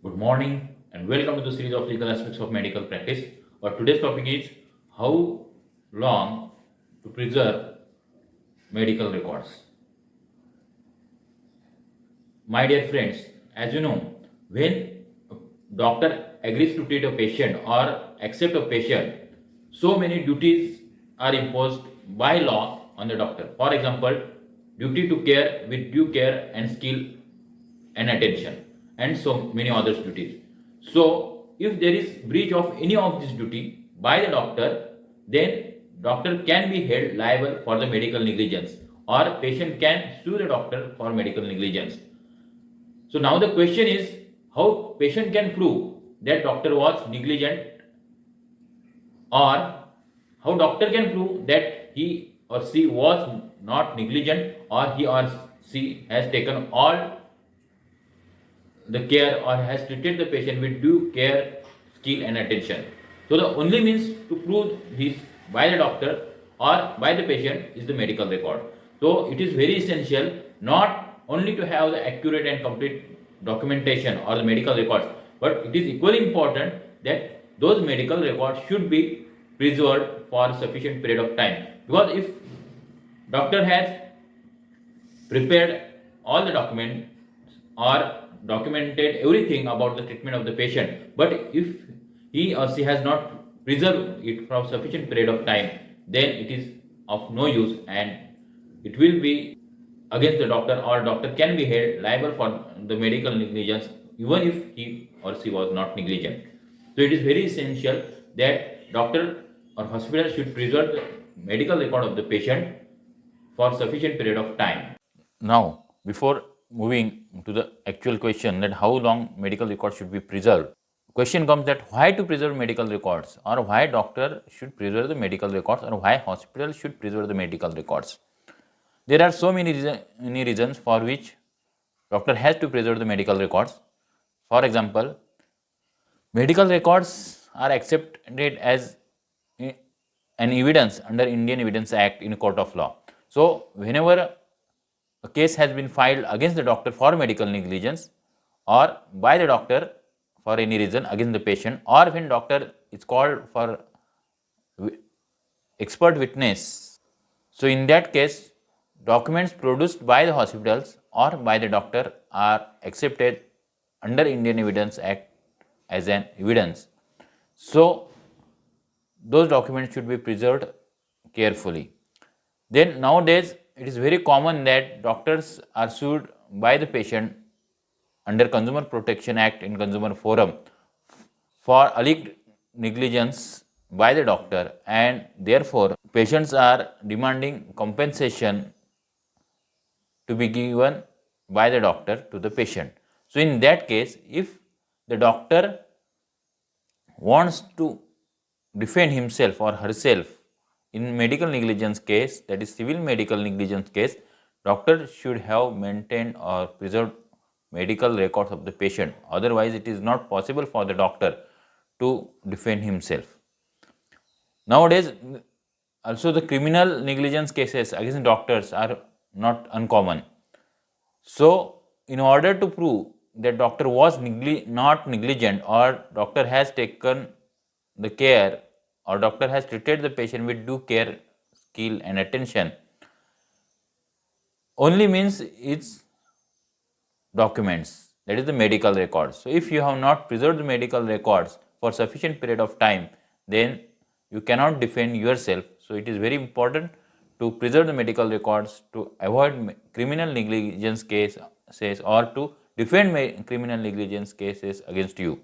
Good morning and welcome to the series of legal aspects of medical practice. Our today's topic is how long to preserve medical records. My dear friends, as you know, when a doctor agrees to treat a patient or accept a patient, so many duties are imposed by law on the doctor. For example, duty to care with due care and skill and attention, and so many other duties. So, if there is breach of any of this duty by the doctor, then doctor can be held liable for the medical negligence, or patient can sue the doctor for medical negligence. So now the question is how patient can prove that doctor was negligent, or how doctor can prove that he or she was not negligent, or he or she has taken all the care or has treated the patient with due care, skill and attention. So the only means to prove this by the doctor or by the patient is the medical record. So it is very essential not only to have the accurate and complete documentation or the medical records, but it is equally important that those medical records should be preserved for sufficient period of time. Because if doctor has prepared all the documents or documented everything about the treatment of the patient, but if he or she has not preserved it for sufficient period of time, then it is of no use and it will be against the doctor, or doctor can be held liable for the medical negligence even if he or she was not negligent. So it is very essential that doctor or hospital should preserve the medical record of the patient for sufficient period of time. Now, before moving to the actual question that how long medical records should be preserved, question comes that why to preserve medical records, or why doctor should preserve the medical records, or why hospital should preserve the medical records. There are so many reasons for which doctor has to preserve the medical records. For example, medical records are accepted as an evidence under Indian Evidence Act in a court of law. So, whenever a case has been filed against the doctor for medical negligence, or by the doctor for any reason against the patient, or when doctor is called for expert witness. So in that case, documents produced by the hospitals or by the doctor are accepted under Indian Evidence Act as an evidence. So those documents should be preserved carefully. Then nowadays it is very common that doctors are sued by the patient under Consumer Protection Act in Consumer Forum for alleged negligence by the doctor, and therefore patients are demanding compensation to be given by the doctor to the patient. So in that case, if the doctor wants to defend himself or herself in medical negligence case, that is civil medical negligence case, doctor should have maintained or preserved medical records of the patient. Otherwise, it is not possible for the doctor to defend himself. Nowadays, also the criminal negligence cases against doctors are not uncommon. So, in order to prove that doctor was not negligent, or doctor has taken the care, or doctor has treated the patient with due care, skill and attention, only means its documents, that is the medical records. So, if you have not preserved the medical records for sufficient period of time, then you cannot defend yourself. So, it is very important to preserve the medical records to avoid criminal negligence cases, or to defend criminal negligence cases against you.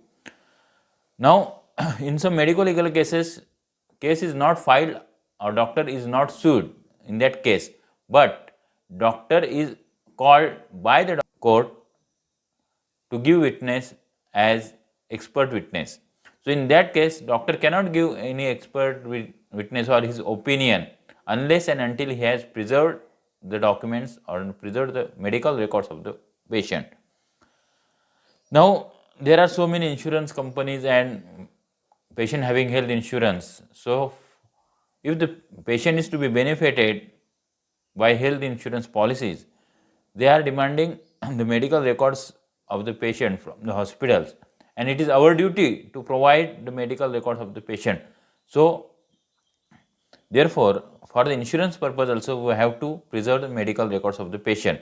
Now, in some medical legal cases, case is not filed or doctor is not sued in that case, but doctor is called by the court to give witness as expert witness. So in that case, doctor cannot give any expert witness or his opinion unless and until he has preserved the documents or preserved the medical records of the patient. Now, there are so many insurance companies and patient having health insurance. So, if the patient is to be benefited by health insurance policies, they are demanding the medical records of the patient from the hospitals, and it is our duty to provide the medical records of the patient. So therefore, for the insurance purpose also we have to preserve the medical records of the patient.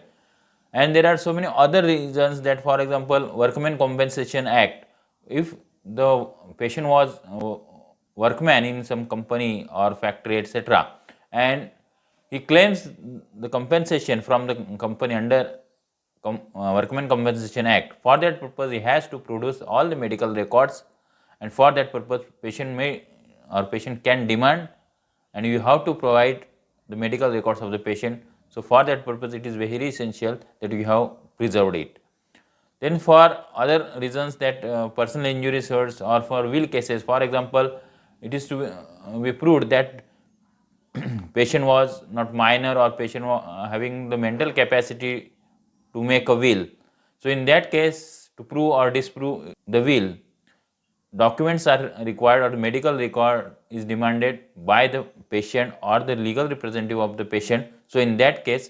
And there are so many other reasons that, for example, Workmen Compensation Act, if the patient was workman in some company or factory, etc., and he claims the compensation from the company under Workmen Compensation Act. For that purpose, he has to produce all the medical records, and for that purpose, patient can demand, and you have to provide the medical records of the patient. So for that purpose, it is very essential that you have preserved it. Then for other reasons, that personal injury suits or for will cases, for example, it is to be proved that patient was not minor or patient was having the mental capacity to make a will. So in that case, to prove or disprove the will, documents are required or medical record is demanded by the patient or the legal representative of the patient. So in that case,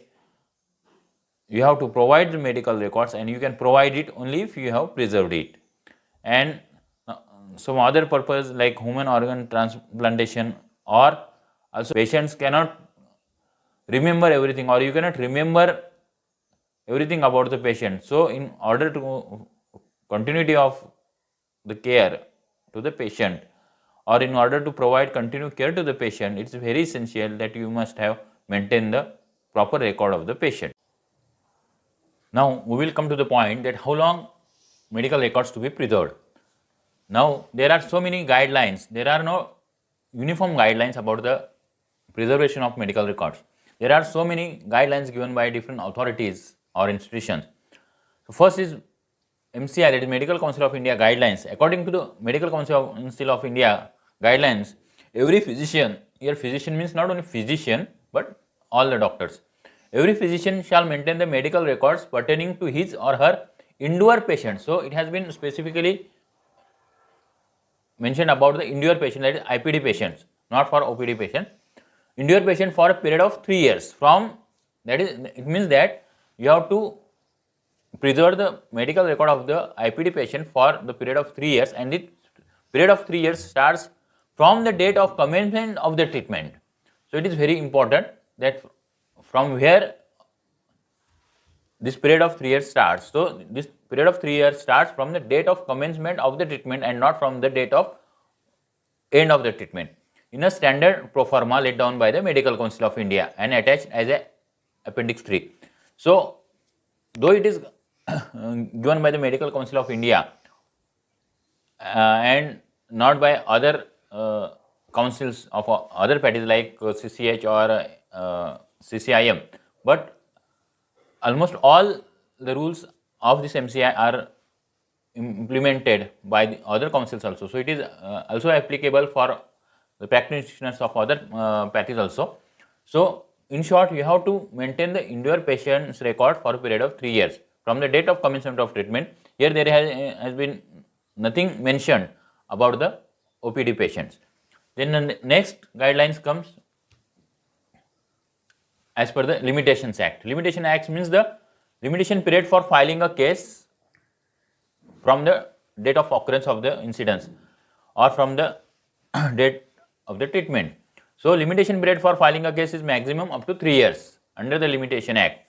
you have to provide the medical records, and you can provide it only if you have preserved it. And some other purpose like human organ transplantation, or also patients cannot remember everything, or you cannot remember everything about the patient. So in order to continuity of the care to the patient, or in order to provide continued care to the patient, it is very essential that you must have maintained the proper record of the patient. Now we will come to the point that how long medical records to be preserved. Now there are so many guidelines, there are no uniform guidelines about the preservation of medical records. There are so many guidelines given by different authorities or institutions. So first is MCI, that is Medical Council of India guidelines. According to the Medical Council of India guidelines, every physician, here physician means not only physician but all the doctors, every physician shall maintain the medical records pertaining to his or her endure patient. So it has been specifically mentioned about the endure patient, that is IPD patients, not for OPD patient. Endure patient for a period of 3 years. From that is, it means that you have to preserve the medical record of the IPD patient for the period of 3 years, and the period of 3 years starts from the date of commencement of the treatment. So it is very important that from where this period of 3 years starts. So this period of 3 years starts from the date of commencement of the treatment and not from the date of end of the treatment, in a standard pro forma laid down by the Medical Council of India and attached as a Appendix 3. So though it is given by the Medical Council of India and not by other councils of other parties like CCH or CCIM, but almost all the rules of this MCI are implemented by the other councils also. So it is also applicable for the practitioners of other parties also. So in short, you have to maintain the endure patient's record for a period of 3 years from the date of commencement of treatment. Here there has been nothing mentioned about the OPD patients. Then the next guidelines comes as per the Limitations Act. Limitation Act means the limitation period for filing a case from the date of occurrence of the incidents or from the date of the treatment. So limitation period for filing a case is maximum up to 3 years under the Limitation Act.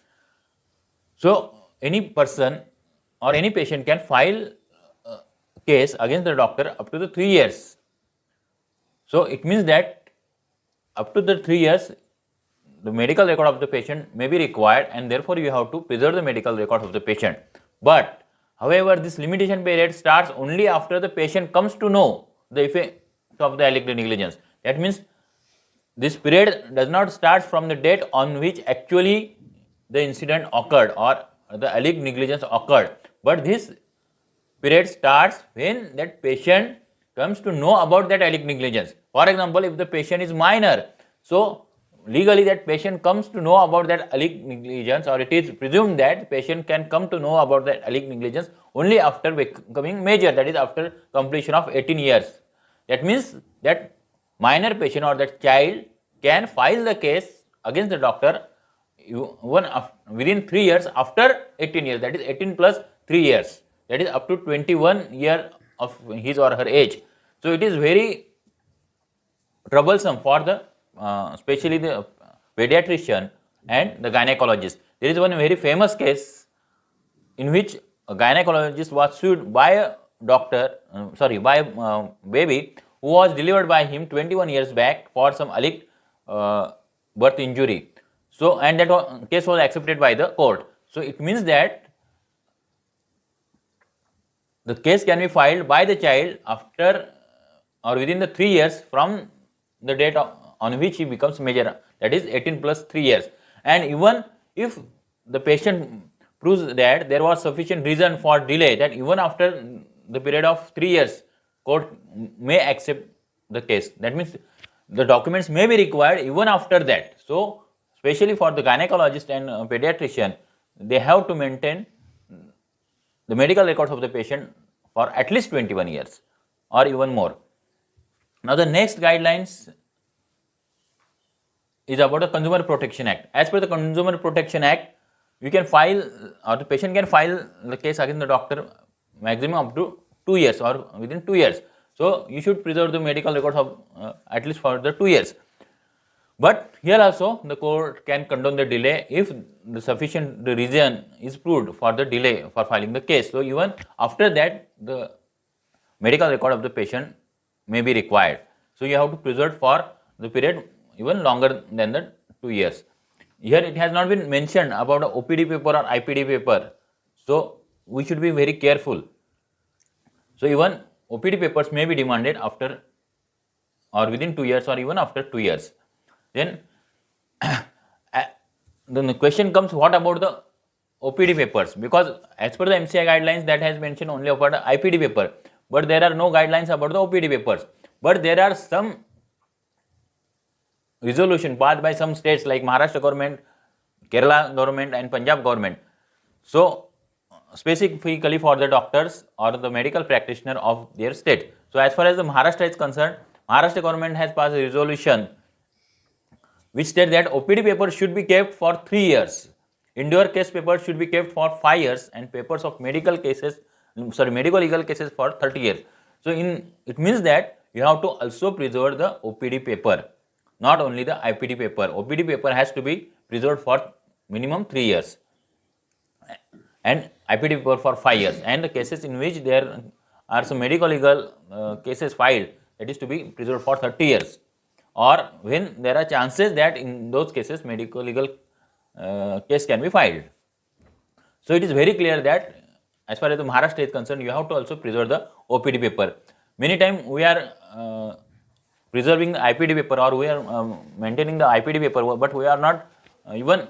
So any person or any patient can file a case against the doctor up to the 3 years. So it means that up to the 3 years the medical record of the patient may be required, and therefore you have to preserve the medical record of the patient. But however, this limitation period starts only after the patient comes to know the effect of the alleged negligence. That means this period does not start from the date on which actually the incident occurred or the alleged negligence occurred, but this period starts when that patient comes to know about that alleged negligence. For example, if the patient is minor, so legally that patient comes to know about that alleged negligence, or it is presumed that patient can come to know about that alleged negligence only after becoming major, that is after completion of 18 years. That means that minor patient or that child can file the case against the doctor even within 3 years after 18 years, that is 18 plus 3 years, that is up to 21 year of his or her age. So it is very troublesome for the especially the pediatrician and the gynecologist. There is one very famous case in which a gynecologist was sued by a doctor, by a baby who was delivered by him 21 years back for some alleged birth injury. So, and that case was accepted by the court. So, it means that the case can be filed by the child after or within the 3 years from the date on which he becomes major, that is 18 plus 3 years. And even if the patient proves that there was sufficient reason for delay, that even after the period of 3 years, court may accept the case. That means the documents may be required even after that. So, especially for the gynecologist and pediatrician, they have to maintain the medical records of the patient for at least 21 years or even more. Now, the next guidelines is about the Consumer Protection Act. As per the Consumer Protection Act, you can file or the patient can file the case against the doctor maximum up to 2 years or within 2 years. So, you should preserve the medical records of at least for the 2 years. But here also the court can condone the delay if the sufficient reason is proved for the delay for filing the case. So, even after that the medical record of the patient may be required. So, you have to preserve for the period even longer than the 2 years. Here it has not been mentioned about a OPD paper or IPD paper. So, we should be very careful. So, even OPD papers may be demanded after or within 2 years or even after 2 years. Then the question comes, what about the OPD papers? Because as per the MCI guidelines, that has mentioned only about the IPD paper, but there are no guidelines about the OPD papers. But there are some resolution passed by some states like Maharashtra government, Kerala government and Punjab government. So, specifically for the doctors or the medical practitioner of their state. So, as far as the Maharashtra is concerned, Maharashtra government has passed a resolution which states that OPD papers should be kept for 3 years, indoor case papers should be kept for 5 years and papers of medical legal cases for 30 years. So, it means that you have to also preserve the OPD paper, not only the IPD paper. OPD paper has to be preserved for minimum 3 years and IPD paper for 5 years, and the cases in which there are some medical legal cases filed, that is to be preserved for 30 years, or when there are chances that in those cases medical legal case can be filed. So, it is very clear that as far as the Maharashtra is concerned, you have to also preserve the OPD paper. Many times we are preserving the IPD paper or we are maintaining the IPD paper, but we are not even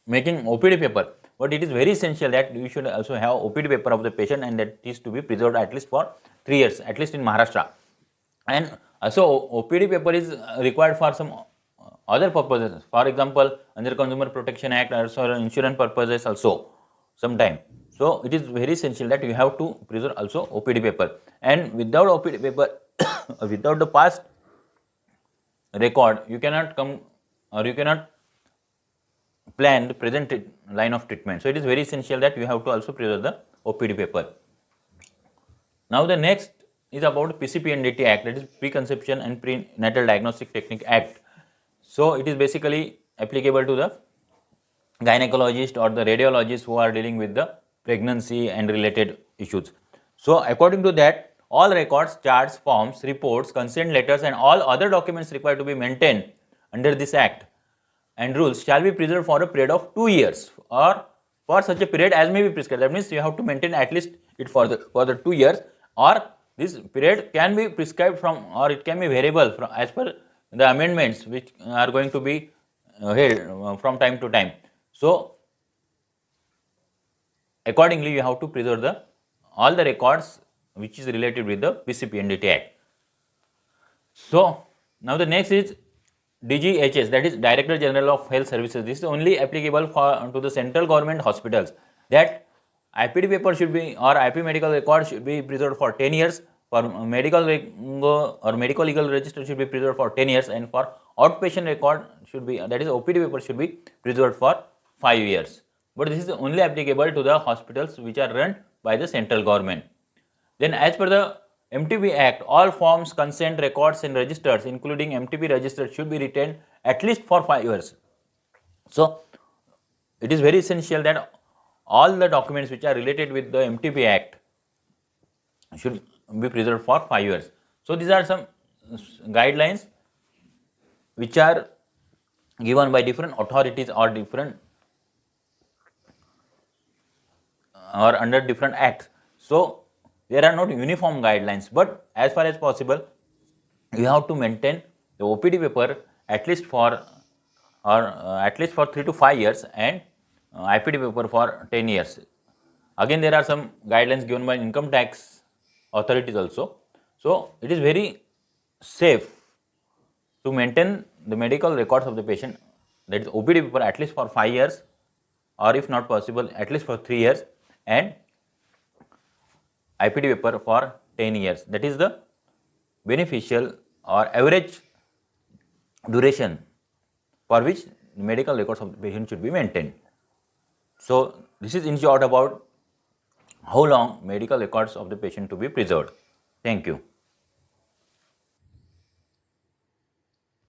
making OPD paper. But it is very essential that you should also have OPD paper of the patient, and that is to be preserved at least for 3 years, at least in Maharashtra. And also OPD paper is required for some other purposes. For example, under Consumer Protection Act, also insurance purposes also sometime. So, it is very essential that you have to preserve also OPD paper, and without OPD paper, without the past record, you cannot come or you cannot plan the present line of treatment. So, it is very essential that you have to also preserve the OPD paper. Now, the next is about PCPNDT Act, that is Preconception and Prenatal Diagnostic Technique Act. So, it is basically applicable to the gynecologist or the radiologist who are dealing with the pregnancy and related issues. So, according to that, all records, charts, forms, reports, consent letters and all other documents required to be maintained under this act and rules shall be preserved for a period of 2 years or for such a period as may be prescribed. That means you have to maintain at least it for the 2 years, or this period can be prescribed from, or it can be variable from as per the amendments which are going to be held from time to time. So, accordingly you have to preserve all the records which is related with the PCPNDT Act. So, now the next is DGHS, that is Director General of Health Services. This is only applicable to the central government hospitals, that IPD paper should be or IP medical record should be preserved for 10 years, for medical legal register should be preserved for 10 years, and for outpatient record should be, that is OPD paper should be preserved for 5 years. but this is only applicable to the hospitals which are run by the central government. Then as per the MTB Act, all forms, consent, records and registers including MTB register should be retained at least for 5 years. So it is very essential that all the documents which are related with the MTB Act should be preserved for 5 years. So these are some guidelines which are given by different authorities or different or under different acts. So there are not uniform guidelines, but as far as possible you have to maintain the OPD paper at least for at least for 3 to 5 years and IPD paper for 10 years. Again, there are some guidelines given by income tax authorities also. So it is very safe to maintain the medical records of the patient, that is OPD paper, at least for 5 years, or if not possible at least for 3 years, and IPD paper for 10 years. That is the beneficial or average duration for which medical records of the patient should be maintained. So this is in short about how long medical records of the patient to be preserved. Thank you.